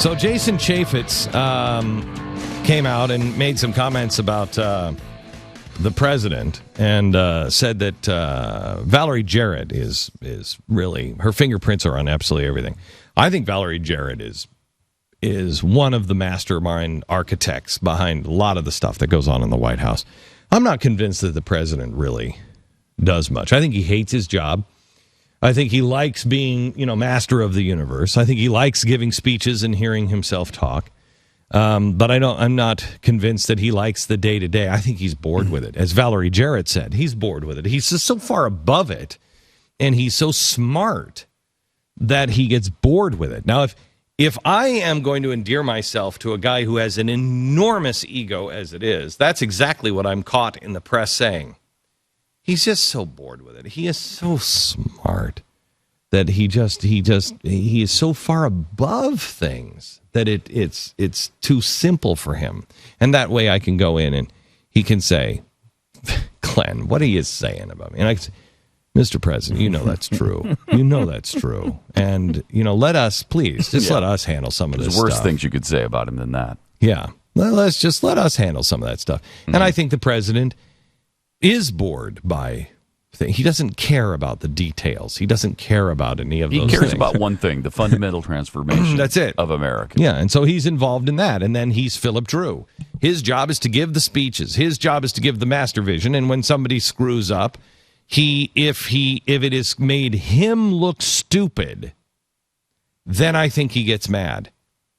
So Jason Chaffetz came out and made some comments about the president and said that Valerie Jarrett is really, her fingerprints are on absolutely everything. I think Valerie Jarrett is one of the mastermind architects behind a lot of the stuff that goes on in the White House. I'm not convinced that the president really does much. I think he hates his job. I think he likes being, master of the universe. I think he likes giving speeches and hearing himself talk. But I'm not convinced that he likes the day-to-day. I think he's bored with it. As Valerie Jarrett said, he's bored with it. He's just so far above it, and he's so smart that he gets bored with it. Now, if I am going to endear myself to a guy who has an enormous ego as it is, that's exactly what I'm caught in the press saying. He's just so bored with it. He is so smart that he is so far above things that it's too simple for him. And that way I can go in and he can say, Glenn, what are you saying about me? And I can say, Mr. President, that's true. That's true. And, let us, please, let us handle some of this stuff. There's worse things you could say about him than that. Yeah. Let us handle some of that stuff. Mm-hmm. And I think the president is bored by things. He doesn't care about the details. He doesn't care about any of those things. He cares about one thing, the fundamental transformation That's it. of America. Yeah, and so he's involved in that. And then he's Philip Dru. His job is to give the speeches. His job is to give the master vision. And when somebody screws up, if it has made him look stupid, then I think he gets mad.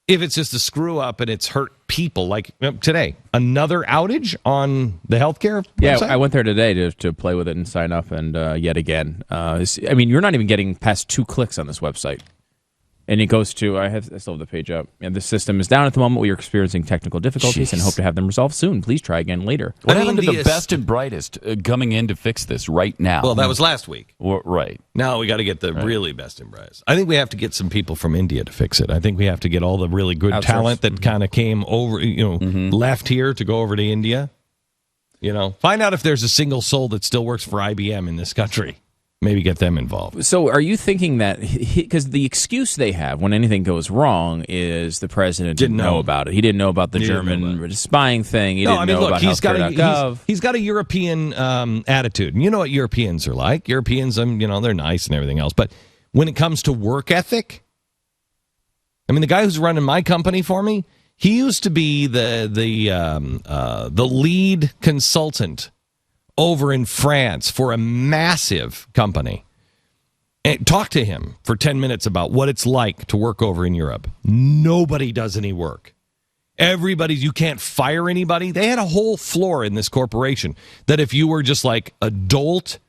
If it's just a screw up and it's hurt people, like today, another outage on the healthcare website? I went there today to play with it and sign up, and yet again, you're not even getting past 2 clicks on this website. And it goes to, I still have the page up. And the system is down at the moment. We are experiencing technical difficulties and hope to have them resolved soon. Please try again later. What happened to the best and brightest coming in to fix this right now? Well, that was last week. Right. Now we got to get the really best and brightest. I think we have to get some people from India to fix it. I think we have to get all the really good talent that kind of came over, left here to go over to India. Find out if there's a single soul that still works for IBM in this country. Maybe get them involved. So are you thinking that, because the excuse they have when anything goes wrong is the president didn't know about it. He didn't know about the German spying thing. He didn't know about healthcare.gov. He's got a European attitude. And you know what Europeans are like. Europeans, they're nice and everything else. But when it comes to work ethic, the guy who's running my company for me, he used to be the lead consultant over in France for a massive company. And talk to him for 10 minutes about what it's like to work over in Europe. Nobody does any work. You can't fire anybody. They had a whole floor in this corporation that if you were just like a dolt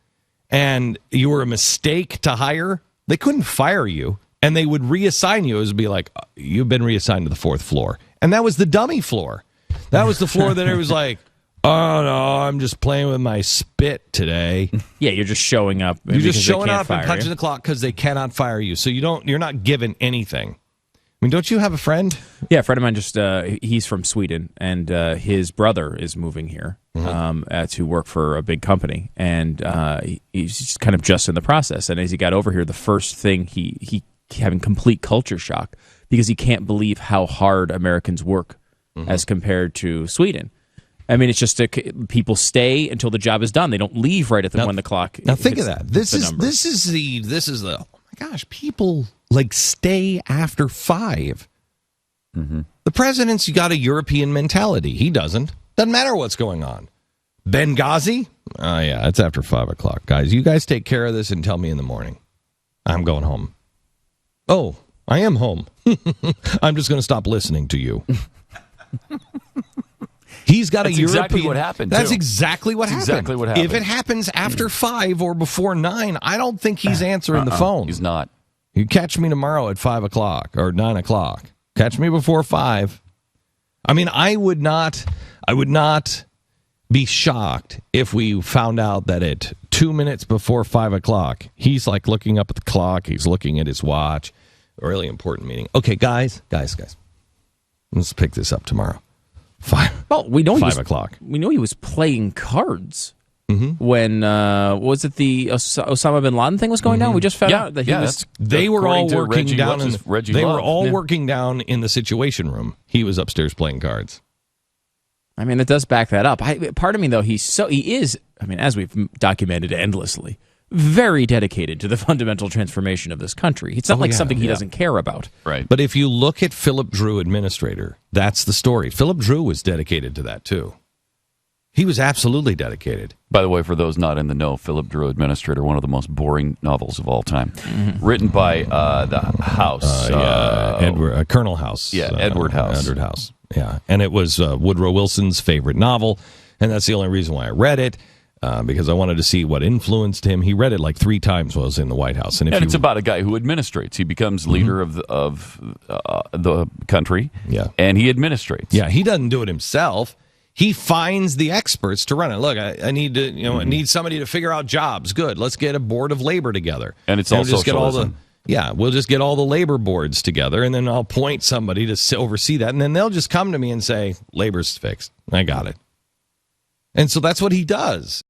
and you were a mistake to hire, they couldn't fire you. And they would reassign you. It would be like, you've been reassigned to the 4th floor. And that was the dummy floor. That was the floor that it was like, oh, no, I'm just playing with my spit today. Yeah, you're just showing up. You're just showing up and punching the clock because they cannot fire you. So you're not given anything. Don't you have a friend? Yeah, a friend of mine he's from Sweden, and his brother is moving here to work for a big company. And he's just kind of just in the process. And as he got over here, the first thing he having complete culture shock because he can't believe how hard Americans work as compared to Sweden. It's just people stay until the job is done. They don't leave right at when the clock. Now think of that. This is the oh my gosh, people stay after 5. Mm-hmm. The president's got a European mentality. He doesn't. Doesn't matter what's going on. Benghazi? Oh yeah, it's after 5 o'clock, guys. You guys take care of this and tell me in the morning. I'm going home. Oh, I am home. I'm just going to stop listening to you. He's got That's a European. Exactly what happened. That's too. exactly what happened. Exactly what happened. If it happens after 5 or before 9, I don't think he's answering the phone. He's not. You catch me tomorrow at 5 o'clock or 9 o'clock. Catch me before 5. I would not be shocked if we found out that at 2 minutes before 5 o'clock, he's looking up at the clock. He's looking at his watch. A really important meeting. Okay, guys. Let's pick this up tomorrow. 5. Well, we know 5 o'clock. We know he was playing cards. when was it the Osama bin Laden thing was going down? We just found out that he was. They were all working Reggie, down. They were all Yeah. working down in the Situation Room. He was upstairs playing cards. I mean, it does back that up. Part of me, though, he is. I mean, as we've documented endlessly, very dedicated to the fundamental transformation of this country. It's not like something he doesn't care about. Right. But if you look at Philip Dru, administrator, that's the story. Philip Dru was dedicated to that, too. He was absolutely dedicated. By the way, for those not in the know, Philip Dru, Administrator, one of the most boring novels of all time. Written by the House. Colonel House. Yeah, Edward House. Edward House, yeah. And it was Woodrow Wilson's favorite novel, and that's the only reason why I read it, because I wanted to see what influenced him. He read it like 3 times while I was in the White House. And it's about a guy who administrates. He becomes leader of the country, and he administrates. Yeah, he doesn't do it himself. He finds the experts to run it. Look, I need to, I need somebody to figure out jobs. Good, let's get a board of labor together. And it's all socialism. We'll just get all the labor boards together, and then I'll appoint somebody to oversee that, and then they'll just come to me and say, labor's fixed. I got it. And so that's what he does.